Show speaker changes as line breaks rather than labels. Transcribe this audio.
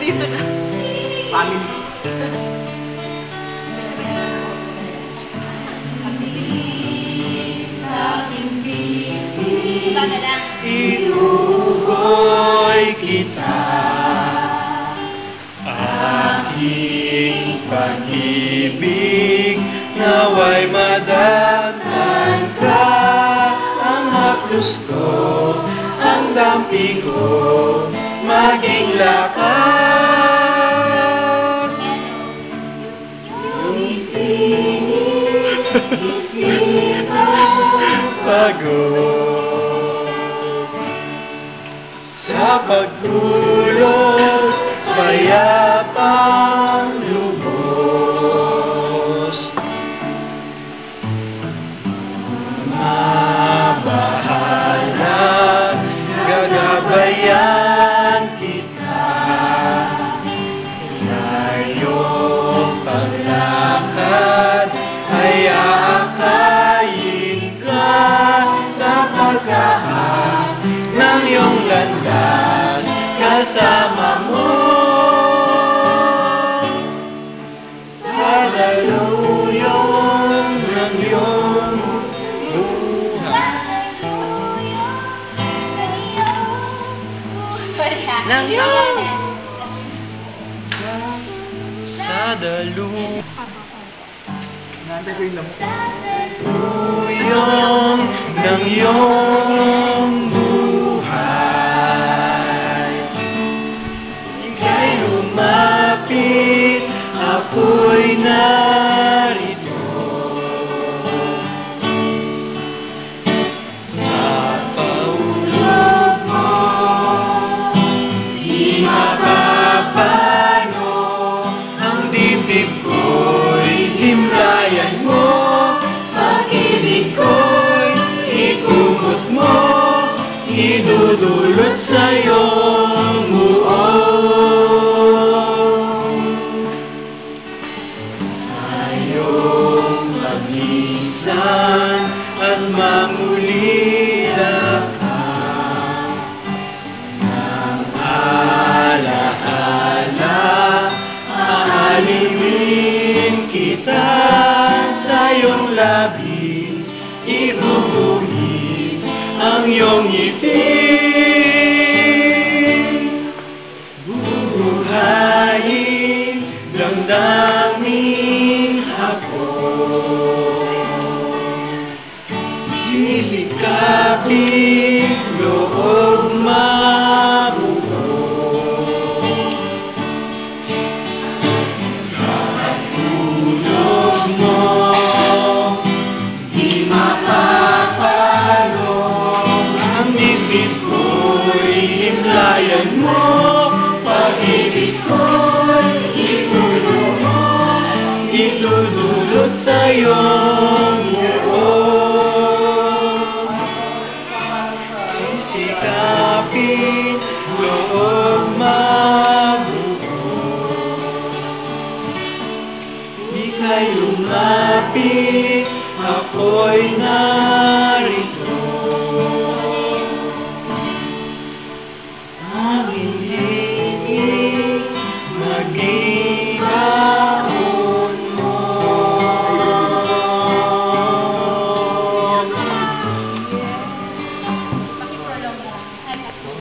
Dito na. Family.
Inugoy kita, aking pag-ibig, naway madatnan ka. Ang haplos ko, ang dampi ko, maging lakas. Yung pinig, isipan, pagod sa pagtulog, payapang lubos. Mabahala, gagabayan kita sa iyong paglakad, ay aakayin ka sa paghahanap ng iyong landas, kasama mo sa daluyong ng iyong buhay.
Ng iyong
Sa daluyong ng iyong buhay. Ika'y lumapit, ako'y narito. Sa paulog mo, di mapapano ang dibdib ko'y himlayan mo. Sa kilig ko'y ikumot mo, idudulot sa iyong muong. Sa iyong paglisan at mamulila ka ng alaala, aalingin kita sa iyong labi, iguguhin ang iyong ngiti. Bubuhayin damdaming hapon, sisikapin loob mabuo. Sa pagtulog mo, di mapapalo ang dibdib ko'y himlayan mo. Pag-ibig ko'y idudulot sa iyo.